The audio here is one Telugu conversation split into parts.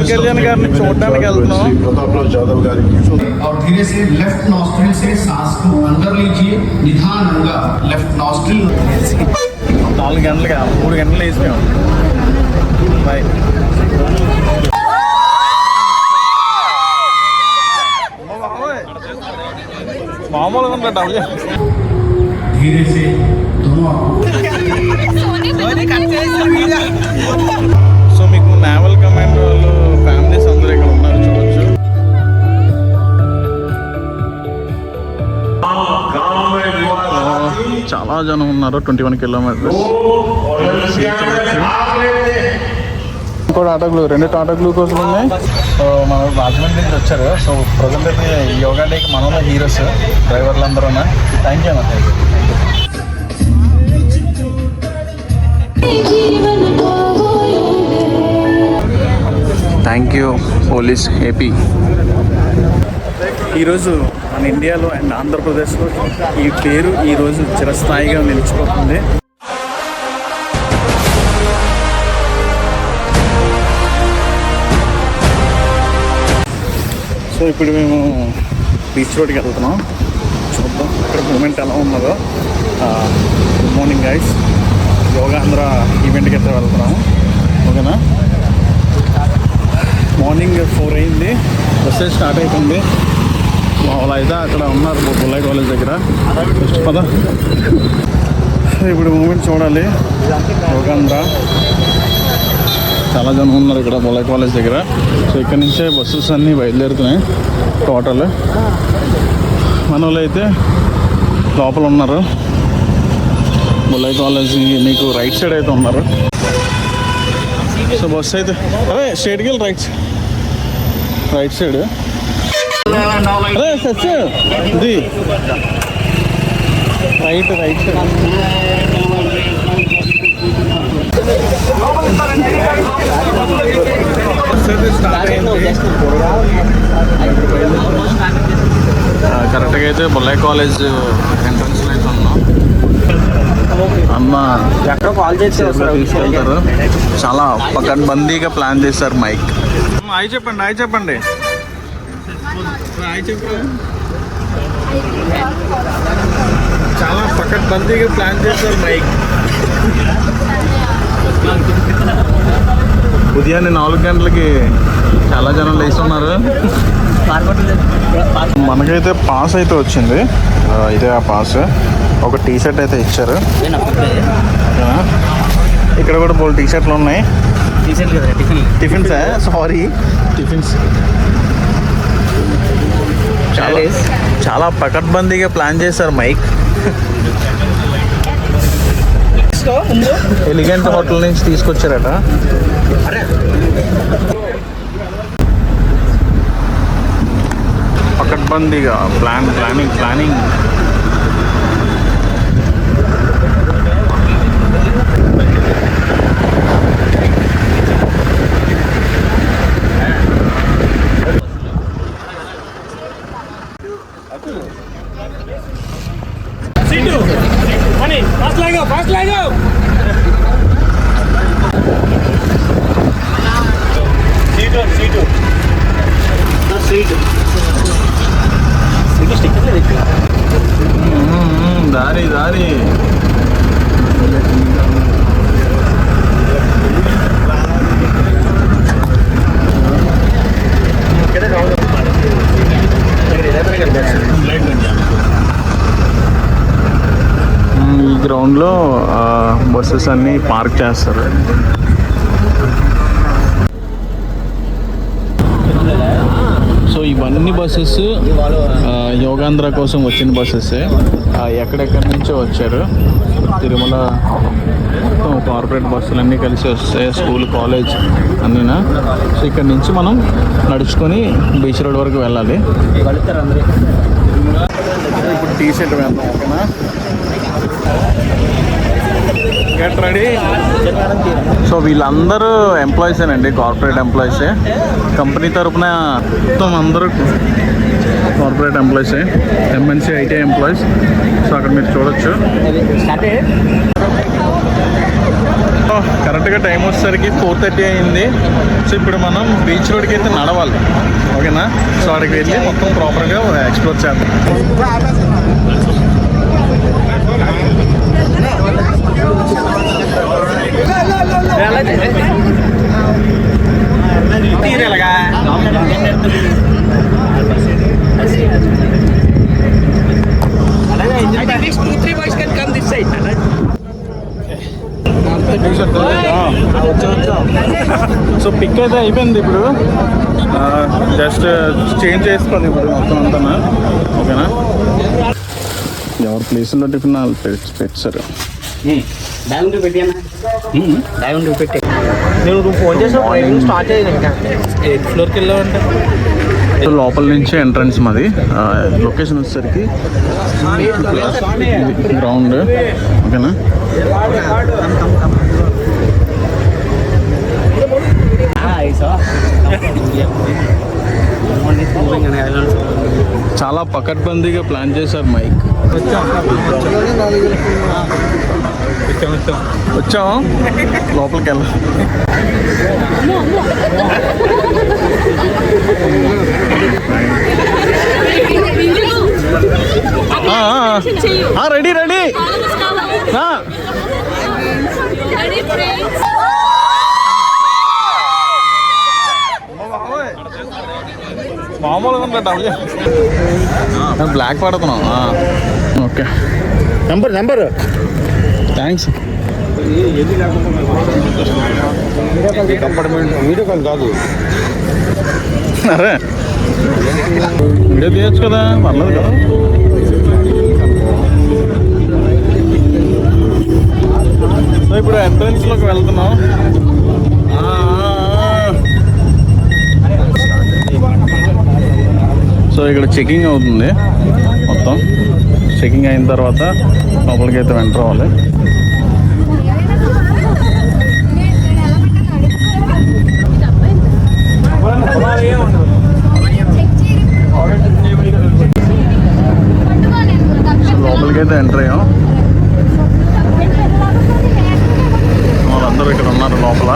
కళ్యాణ్ గారిని చూడడానికి వెళ్తున్నాం. और धीरे से लेफ्ट नॉस्ट्रिल से सांस को अंदर लीजिए निधानंगा लेफ्ट नॉस्ट्रिल 4 గంటలుగా 3 గంటలు వేసినాం. బాయ్. మామూలుగా ఉంటా धीरे से दोनों సో మీకు నేవల్ కమాండ్ వాళ్ళు ఫ్యామిలీస్ అందరూ ఇక్కడ ఉన్నారు చూడొచ్చు. చాలా జనం ఉన్నారు. 21 కిలోమీటర్స్. ఇంకోటి ఆటోగ్లూ 2 ఆటోగ్లూ కోసం ఉన్నాయి. మన రాజమండ్రి నుంచి వచ్చారు. సో ప్రజెంట్ అయితే యోగా డేకి మనలో హీరోస్ డ్రైవర్లు అందరూ ఉన్నాయి. థ్యాంక్ యూ అన్న. Thank you police AP. ఈరోజు మన ఇండియాలో అండ్ ఆంధ్రప్రదేశ్లో ఈ పేరు ఈరోజు చిరస్థాయిగా నిలిచిపోతుంది. సో ఇప్పుడు మేము బీచ్ రోడ్కి వెళ్తున్నాం. చూద్దాం ఇక్కడ మూమెంట్ ఎలా ఉన్నదో. Good morning guys. యోగాంధ్ర ఈవెంట్కి అయితే వెళ్తున్నాము. ఓకేనా. మార్నింగ్ 4 అయింది. బస్సు స్టార్ట్ అవుతుంది. వాళ్ళు అయితే అక్కడ ఉన్నారు బుల్లై కాలేజ్ దగ్గర. పద ఇప్పుడు మూమెంట్ చూడాలి. యోగాంధ్ర చాలా జనం ఉన్నారు ఇక్కడ బుల్లై కాలేజ్ దగ్గర. సో ఇక్కడ నుంచే బస్సెస్ అన్నీ బయలుదేరుతున్నాయి టోటల్. మన వాళ్ళు అయితే లోపల ఉన్నారు. బుల్లై కాలేజ్ మీకు రైట్ సైడ్ అయితే ఉన్నారు. సో బస్సు అయితే అదే స్ట్రైట్కి వెళ్ళి రైట్ సైడ్. అదే సచ్ ఇది రైట్ సైడ్. కరెక్ట్గా అయితే బుల్లై కాలేజ్ ఎంట్రన్స్లో అయితే ఉన్నాం. అమ్మ ఎక్కడ కాల్ తీసుకెళ్తారు. చాలా పకడ్బందీగా ప్లాన్ చేశారు. మైక్ హాయ్ చెప్పండి. హాయ్ చెప్పండి. హాయ్ చెప్పండి. చాలా పకడ్బందీగా ప్లాన్ చేశారు మైక్. ఉదయాన్నే 4 గంటలకి చాలా జనం లేస్తున్నారు. మనకైతే పాస్ అయితే వచ్చింది. ఇదే ఆ పాస్. ఒక టీ షర్ట్ అయితే ఇచ్చారు. ఇక్కడ కూడా బోల్ టీ షర్ట్లు ఉన్నాయి. Tiffins sorry tiffins. చాలా పకడ్బందీగా ప్లాన్ చేశారు మైక్. ఎలిగెంట్ హోటల్ నుంచి తీసుకొచ్చారట. పకడ్బందీగా ప్లానింగ్. Fast Lego! దారి ఈ గ్రౌండ్లో బస్సెస్ అన్నీ పార్క్ చేస్తారు. సో ఇవన్నీ బస్సెస్ యోగాంధ్ర కోసం వచ్చిన బస్సెస్. ఎక్కడెక్కడి నుంచో వచ్చారు. తిరుమల కార్పొరేట్ బస్సులు అన్నీ కలిసి వస్తాయి. School college అన్నీనా. సో ఇక్కడ నుంచి మనం నడుచుకొని బీచ్ రోడ్ వరకు వెళ్ళాలి. ఇప్పుడు టీ షర్ట్ వెళ్తాం. ఓకేనా. Get ready. సో వీళ్ళందరూ ఎంప్లాయీసేనండి. కార్పొరేట్ ఎంప్లాయీసే. కంపెనీ తరఫున మొత్తం అందరూ కార్పొరేట్ ఎంప్లాయీసే. MNC IT employees. సో అక్కడ మీరు చూడొచ్చు. కరెక్ట్గా టైం వచ్చేసరికి 4:30 అయింది. సో ఇప్పుడు మనం బీచ్ రోడ్కి అయితే నడవాలి, ఓకేనా? సో అక్కడికి వెళ్ళి మొత్తం ప్రాపర్గా ఎక్స్ప్లోర్ చేద్దాం. సో పిక్ అయితే అయిపోయింది. ఇప్పుడు జస్ట్ చేంజ్ చేసుకోవాలి ఇప్పుడు మొత్తం అంతా, ఓకేనా? ఎవరి ప్లేస్లో టిఫిన్ వాళ్ళు పెట్టారు. నువ్వు ఫోన్ చేసావు స్టార్ట్ అయ్యింది ఇంకా 8th ఫ్లోర్కి వెళ్ళావంటే. సో లోపల నుంచి ఎంట్రన్స్ మాది. లొకేషన్ వచ్చేసరికి గ్రౌండ్, ఓకేనా? చాలా పకడ్బందీగా ప్లాన్ చేశారు మైక్. వచ్చాము లోపలికి వెళ్ళాం. Ready ready. మామూలుగా ఉంటా బ్లాక్ పడుతున్నాం. Okay, number thanks. Video call కాదు, అరే వీడియో తీయచ్చు కదా, పర్లేదు కదా. సో ఇప్పుడు ఎంట్రన్స్లోకి వెళ్తున్నాం. సో ఇక్కడ చెకింగ్ అవుతుంది మొత్తం. చెకింగ్ అయిన తర్వాత లోపలికి అయితే ఎంటర్ అవ్వాలి. లోపలికి అయితే ఎంటర్ అయ్యాం. వాళ్ళందరూ ఇక్కడ ఉన్నారు లోపల.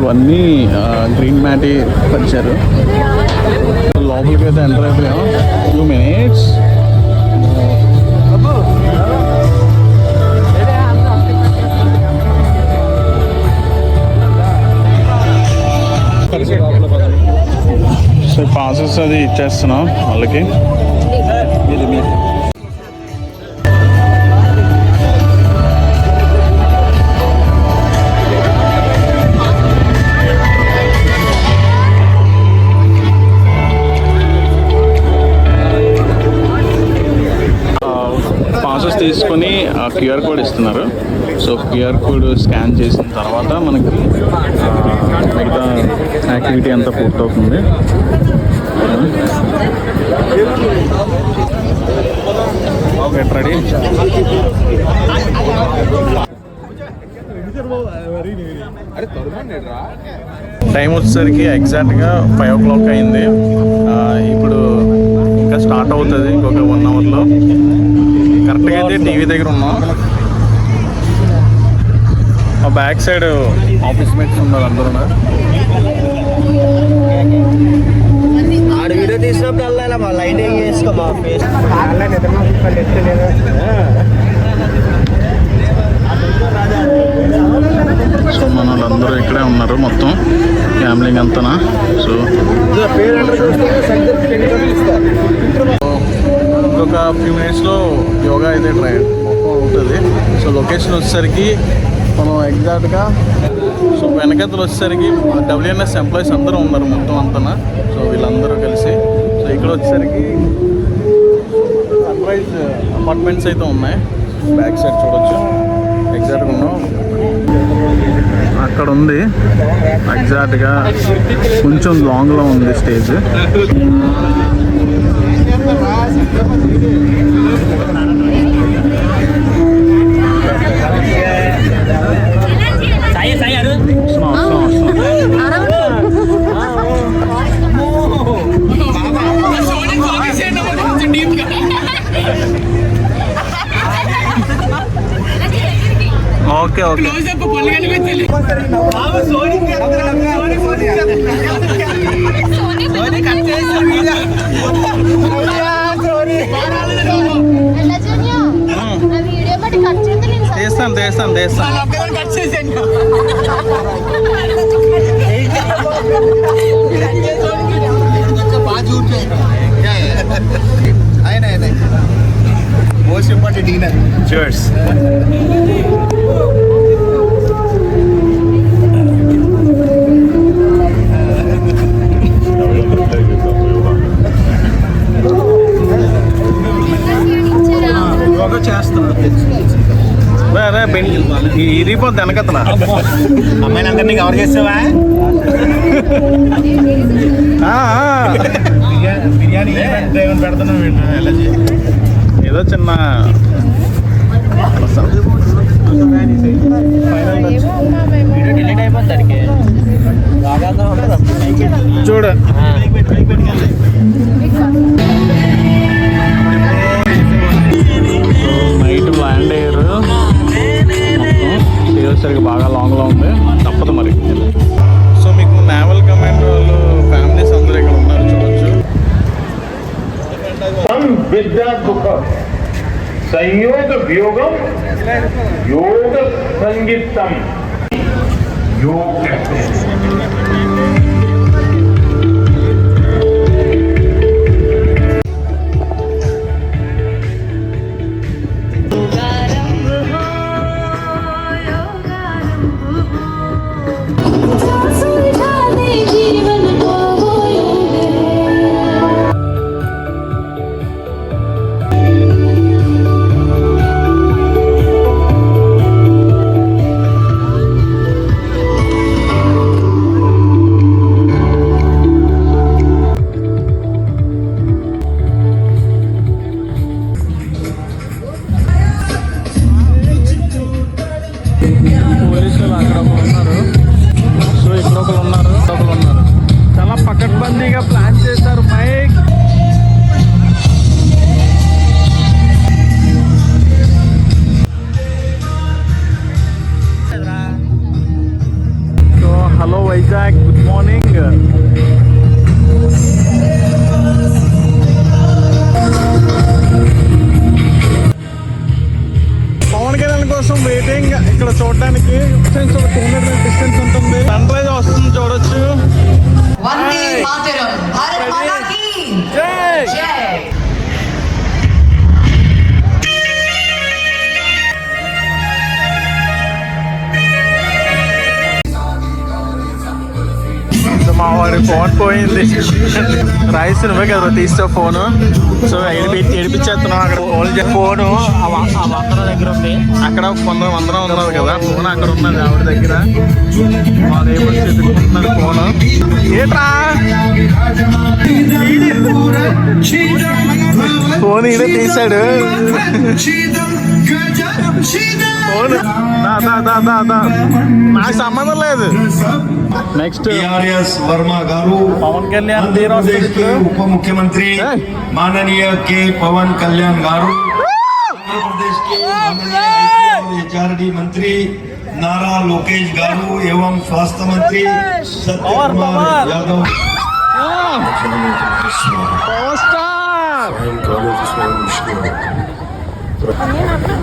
ఇవన్నీ గ్రీన్ మ్యాటి పరిచారు. లోపలికి అయితే ఎంటర్ అయిపోయాం. 2 minutes. సో పాసెస్ అది ఇచ్చేస్తున్నాం వాళ్ళకి. తీసుకొని QR కోడ్ ఇస్తున్నారు. సో QR కోడ్ స్కాన్ చేసిన తర్వాత మనకి మిగతా యాక్టివిటీ అంతా పూర్తవుతుంది. Okay, ready. టైం వచ్చేసరికి ఎగ్జాక్ట్గా 5 o'clock అయింది. ఇప్పుడు ఇంకా స్టార్ట్ అవుతుంది ఇంకొక 1 hourలో. కరెక్ట్గా అయితే టీవీ దగ్గర ఉన్నాం. ఆ బ్యాక్ సైడ్ ఆఫీస్ మేట్స్ ఉన్నారు, అందరూ ఉన్నారు. వీడియో తీసినప్పుడు మా లైటింగ్ వేసుకో మా ఫేస్. సో మన వాళ్ళందరూ ఇక్కడే ఉన్నారు మొత్తం ఫ్యామిలీకి అంతనా. సో ఇంకొక ఫ్యూ మినిట్స్లో యోగా అయితే ట్రైన్ మొత్తం అవుతుంది. సో లొకేషన్ వచ్చేసరికి మనం ఎగ్జాక్ట్గా సో వెనకతలు వచ్చేసరికి WNS ఎంప్లాయీస్ అందరూ ఉన్నారు మొత్తం అంతనా. సో వీళ్ళందరూ కలిసి సో ఇక్కడ వచ్చేసరికి సన్రైజ్ అపార్ట్మెంట్స్ అయితే ఉన్నాయి. బ్యాక్ సైడ్ చూడొచ్చు, ఎగ్జాక్ట్గా ఉన్నాం. అక్కడ ఉంది ఎగ్జాక్ట్గా, కొంచెం లాంగ్లో ఉంది స్టేజ్. వస్తున్నాం. ఓకే ఓకే తీస్తాను most important dinner. Cheers. Yoga చేస్తున్నా. ఇరిపోద్ది వెనకతన అమ్మాయిని అందరినీ కవర్ చేసావా? బిర్యానీ పెడుతున్నాం ఏదో చిన్న డిలీట్ అయిపోతుంది దానికి. చూడ నైట్ ల్యాండ్ అయ్యారు సరిగ్గా బాగా లాంగ్లో ఉంది, తప్పదు మరి. సో మీకు నేవల్ కమాండ్ వాళ్ళు ఫ్యామిలీస్ అందరూ ఇక్కడ ఉన్నారు, చూడొచ్చు. विद्या सुख संयोग वियोगम योग संगीतम योग कहते हैं. పోలీసులు అక్కడ ఒకరు ఉన్నారు, సో ఇక్కడ ఒకరు ఉన్నారు. చాలా పకడ్బందీగా ప్లాన్ చేశారు. Mike so hello Vizag, good morning. Pawan Kalyan కోసం వెయిటింగ్. ఇక్కడ చూడడానికి డిస్టెన్స్ ఒక 200 మీటర్ డిస్టెన్స్ ఉంటుంది. సన్ రైజ్ వస్తుంది, చూడొచ్చు. వందే మాతరం, భారత్ మాతా కీ జై. జై. మా వాడి ఫోన్ పోయింది. రైస్ నువ్వే కదా తీస్తావు ఫోను, సో ఏడిపించేస్తున్నావు. అక్కడ ఫోను వందల దగ్గర ఉంది. అక్కడ అందరం ఉన్నది కదా, ఫోన్ అక్కడ ఉన్నది ఆవిడ దగ్గర. వాళ్ళు ఏమొచ్చి ఎదుర్కొంటున్నారు ఫోను. ఏట్రా ఫోన్ ఈడే తీశాడు. ఫోన్ నాకు సంబంధం లేదు. నెక్స్ట్ वर्मा गारू పవన్ కళ్యాణ్ आंध्र प्रदेश के उप मुख्यमंत्री माननीय के पवन कल्याण गारू, आंध्र प्रदेश के माननीय एचआरडी मंत्री नारा लोकेश गारू एवं स्वास्थ्य मंत्री सत्य कुमार यादव,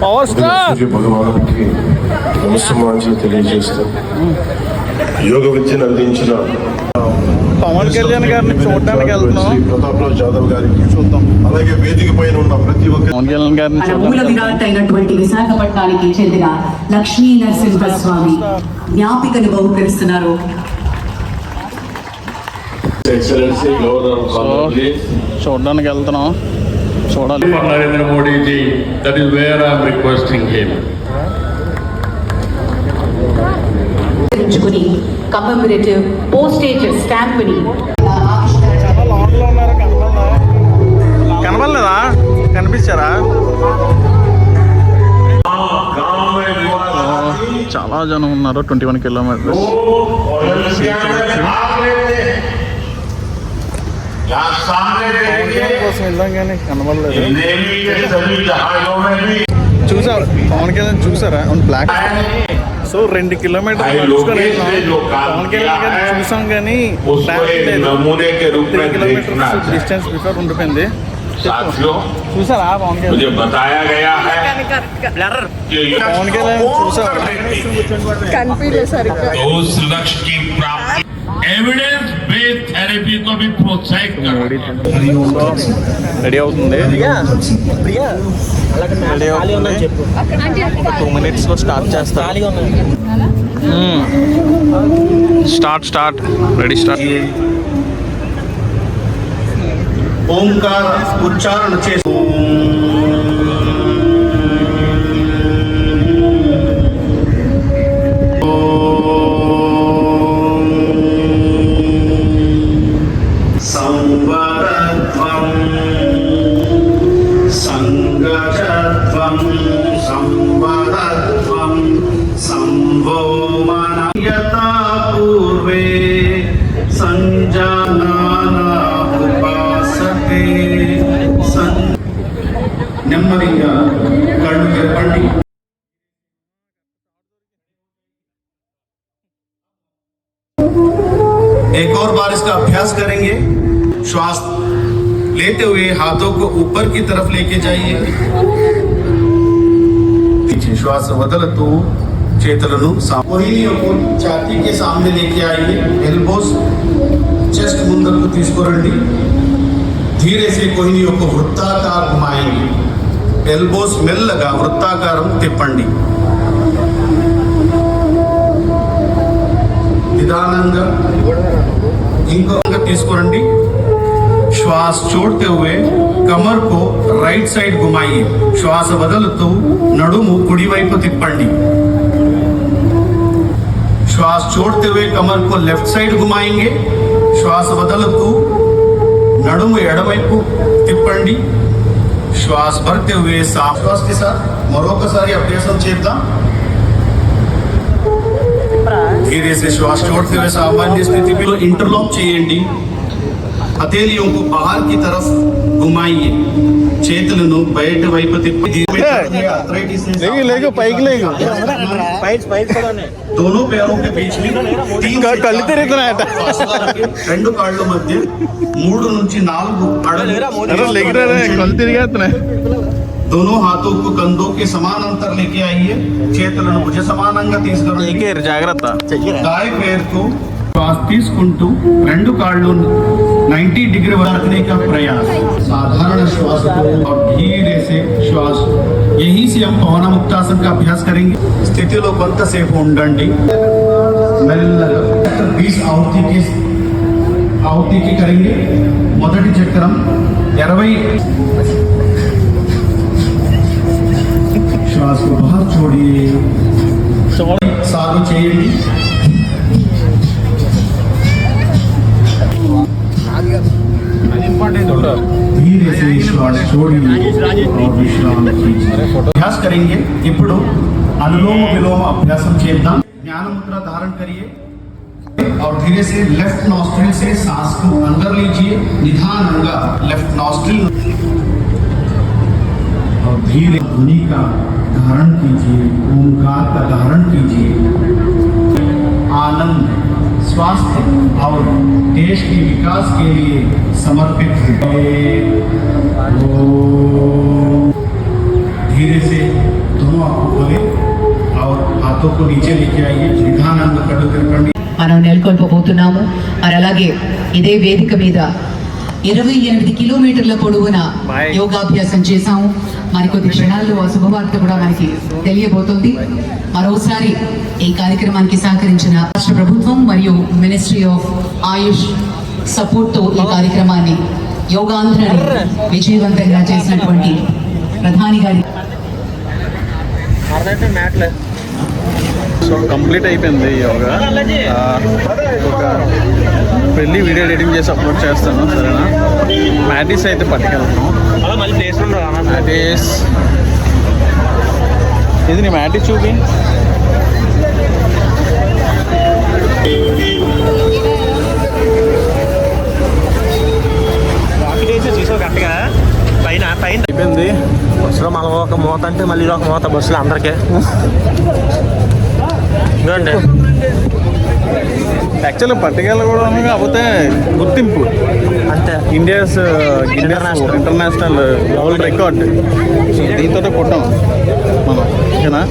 పవర్ స్టార్ భగవానుడికి నమస్సమాంజలి తెలియజేస్తూ యోగ విద్యను అందించిన పవన్ కళ్యాణ్ గారిని చూడడానికి వెళ్తున్నాం. శ్రీ ప్రతాప్రావు జాదవ్ గారికి చూద్దాం. అలాగే వేదిక పైన ఉన్న ప్రతి ఒక్క పవన్ కళ్యాణ్ గారిని మన మూల చూడడానికి విరాట్ అయినటువంటి విశాఖపట్నానికి చెందిన లక్ష్మీ నరసింహస్వామి జ్ఞాపికను బహుకరిస్తున్నారు. ఎక్సలెన్సీ గవర్నర్ ఆఫ్ ఆంధ్రప్రదేశ్ చూడడానికి వెళ్తున్నాం, చూడాలి. for Narendra Modi ji, that is where I am requesting him. ఉంచుకుని కమమరేటివ్ పోస్టేజ్ స్టాంపుని చాలా లాంగ్లో ఉన్నారు, కనపడలేదా? కనిపించారా? చాలా జనం ఉన్నారు. 21 కిలోమీటర్స్ కోసం వెళ్దాం కానీ కనబడలేదు. చూసారు పవన్ కళ్యాణ్ చూసారా బ్లాక్. సో 2 కిలోమీటర్లు నడుచుకొని వెళ్తాం. పవన్ కళ్యాణ్ గారిని చూసాం కానీ 3 కిలోమీటర్స్ డిస్టెన్స్ బిఫోర్ ఉండిపోయింది. చూసారా పవన్ కళ్యాణ్? పవన్ కళ్యాణ్ చూసారా? एविडेंस बेस्ड थेरेपी को भी प्रोत्साहित करो। రెడీ అవుతుంది. రెడీ అవుతుంది. 2 minutesలో స్టార్ట్ చేస్తా. Start ready start. ఓంకార ఉచ్చారణ చేసి సంవరత్వం సంగజత్వం సంవరత్వం సంవోమనయతా పూర్వే సంజానానా ఉపాసతే నెమ్మదిగా కళ్ళు తెరపండి. एक और बार इसका अभ्यास करेंगे. श्वास लेते हुए हाथों को ऊपर की तरफ लेके जाइए. पीछे श्वास वदलतु చేతులను కోహినీకు ఛాతీ के सामने लेके आइए. एल्बोस चेस्ट ముందుకు తీసుకురండి. धीरे से कोहिनियों को वृत्ताकार घुमाएंगे. एल्बोस మెల్లగా వృత్తాకారం తిప్పండి. నిదానంగా ఇంకో తీసుకురండి. श्वास छोड़ते हुए कमर को राइट साइड घुमाइए. श्वास వదులుతూ నడుము కుడి వైపు తిప్పండి. श्वास छोड़ते हुए कमर को लेफ्ट साइड घुमाएंगे. श्वास వదులుతూ నడుము ఎడమవైపు తిప్పండి. श्वास भरते हुए साफ श्वास के साथ మరొకసారి అభ్యాసం చేద్దాం. धीरे से श्वास छोड़ते हुए सामान्य स्थिति में इंटरलॉक చేయండి. हथेलियों को बाहर की तरफ घुमाइए. చేతులను బయట వైపు తిప్పి दोनों पैरों के बीच में 2 కాళ్ళ మధ్య 3 నుంచి 4 అడుగులు. दोनों हाथों को कंधों के समान अंतर लेके आइए. చేతులను భుజ సమానంగా తీసుకురండి. జాగ్రత్త. दाएं पैर को श्वास తీసుకుంటూ 2 కాళ్ళు 90 डिग्री रखने का प्रयास. साधारण श्वास को और धीरे से श्वास. यहीं से हम पवन मुक्तासन का अभ्यास करेंगे. స్థితిలో కొంతసేపు ఉండండి. మెల్లగా 20 ఆవుతికి करेंगे. మొదటి చక్రం 20. श्वास को बाहर छोड़िए. साधु చేయండి. धीरे से श्वास छोड़िए और विश्राम कीजिए. अभ्यास करेंगे. ఇప్పుడు अनुलोम विलोम अभ्यासम చేద్దాం. జ్ఞాన मुद्रा धारण करिए और धीरे से लेफ्ट नॉस्ट्रिल से सांस को अंदर लीजिए. निधानंगा लेफ्ट नॉस्ट्रिल और धीरे ध्वनि का धारण कीजिए. ओंकार का धारण कीजिए. आनंद स्वास्थ्य और देश के विकास के लिए समर्पित है. धीरे से दोनों आंखों खोले और हाथों को नीचे लेके आइए. निधानंद कళ్ళు తిరపండి. మనం నెలకొల్పబోతున్నాము. మరి అలాగే ఇదే వేదిక మీద 28 కిలోమీటర్ల పొడవున యోగాభ్యాసం చేశాము. మరికొద్ది క్షణాల్లో ఆ శుభవార్త కూడా మనకి తెలియబోతుంది. మరోసారి ఈ కార్యక్రమానికి సహకరించిన రాష్ట్ర ప్రభుత్వం మరియు మినిస్ట్రీ ఆఫ్ ఆయుష్ సపోర్ట్తో ఈ కార్యక్రమాన్ని యోగాంధ్రని విజయవంతంగా చేసినటువంటి ప్రధాని గారి సో కంప్లీట్ అయిపోయింది యోగా. ఒక వెళ్ళి వీడియో ఎడిటింగ్ చేసి అప్లోడ్ చేస్తాను, సరేనా? మ్యాటీస్ అయితే పట్టుకెళ్తాను. అలా మళ్ళీ ప్లేస్ ఉండదు. మ్యాటీస్ ఇది నీ మ్యాటీస్ చూపి. వాకింగ్ చేసి చూసావు కరెక్ట్గా పైన అయిపోయింది. బస్సులో మనం ఒక మూత అంటే మళ్ళీ ఒక మూత బస్సులో అందరికీ. ఇదండి యాక్చువల్లీ పట్టుకెళ్ళ కూడా ఉంది, కాకపోతే గుర్తింపు అంతే. India's international world record. So దీంతో కొట్టాం మనం, ఓకేనా?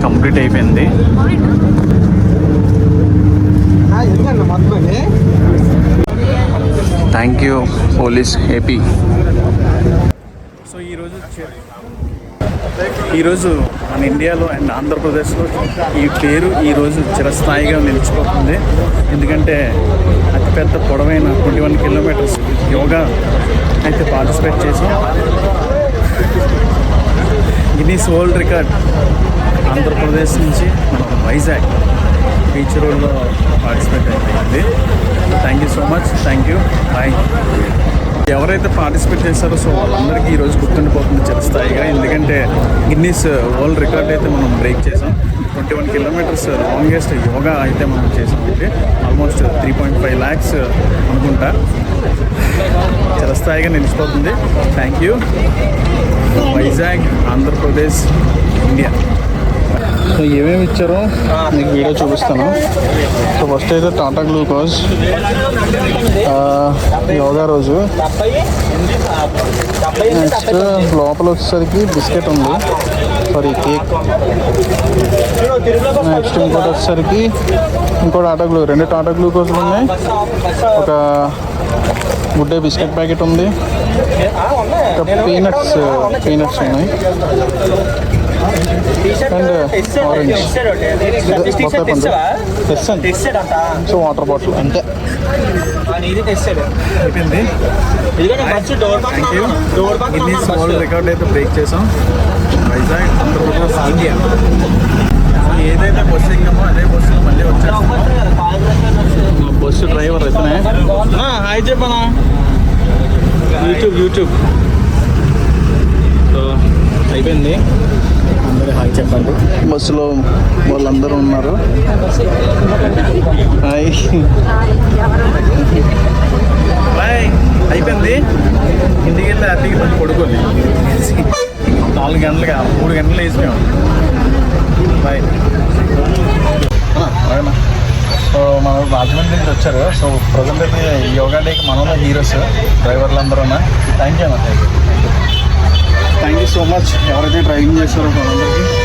కంప్లీట్ అయిపోయింది. Thank you police AP. So ఈరోజు మన ఇండియాలో అండ్ ఆంధ్రప్రదేశ్లో ఈ పేరు ఈరోజు చిరస్థాయిగా నిలిచిపోతుంది. ఎందుకంటే అతిపెద్ద పొడవైన 21 కిలోమీటర్స్ యోగా అయితే పార్టిసిపేట్ చేసాం. గిన్నీస్ వరల్డ్ రికార్డ్ ఆంధ్రప్రదేశ్ నుంచి మన వైజాగ్ బీచ్ రోడ్లో పార్టిసిపేట్ అయిపోయింది. Thank you so much, thank you, bye. ఎవరైతే పార్టిసిపేట్ చేశారో సో వాళ్ళందరికీ ఈరోజు గుర్తుండిపోతుంది చిరస్థాయిగా. ఎందుకంటే గిన్నీస్ వరల్డ్ రికార్డ్ అయితే మనం బ్రేక్ చేసాం. 21 కిలోమీటర్స్ లాంగెస్ట్ యోగా అయితే మనం చేసాం. అంటే ఆల్మోస్ట్ 3.5 lakhs అనుకుంటా. చిరస్థాయిగా నిలిచిపోతుంది. Thank you Vizag, Andhra Pradesh, India. So ఏమేమి ఇచ్చారో మీకు వీడియో చూపిస్తాను. సో ఫస్ట్ అయితే టాటా గ్లూకోజ్ యోగా రోజు. నెక్స్ట్ లోపల వచ్చేసరికి బిస్కెట్ ఉంది, సారీ కేక్. నెక్స్ట్ ఇంకోటి వచ్చేసరికి ఇంకో రెండు టాటా గ్లూకోజ్లు ఉన్నాయి. ఒక గుడ్ డే బిస్కెట్ ప్యాకెట్ ఉంది. ఒక పీనట్స్ ఉన్నాయి. And orange so water bottle అంతే. అయిపోయింది. Thank you. Guinness world record అయితే బ్రేక్ చేసాం. వైజాగ్, ఆంధ్రప్రదేశ్, ఇండియా. ఏదైతే బస్సు ఎక్కామో అదే బస్సులో మళ్ళీ వచ్చేస్తాము. బస్సు డ్రైవర్ అయితేనే హాయ్ చెప్పనా, యూట్యూబ్. సో అయిపోయింది. అందరూ హాయ్ చెప్పండి. బస్సులో వాళ్ళందరూ ఉన్నారు. Hi bye. అయిపోయింది. ఇంటికి వెళ్ళి హ్యాపీగా కొంచెం పడుకోండి. 4 గంటలుగా 3 గంటలు వేసినాం. బాయ్. సో మన రాజమండ్రి నుంచి వచ్చారు. సో ప్రజెంట్ అయితే యోగా డేకి మనలో హీరోస్ డ్రైవర్లు అందరూ. థ్యాంక్ యూ అన్న, థ్యాంక్ యూ సో మచ్. ఎవరైతే డ్రైవింగ్ చేస్తారో వాళ్ళందరికీ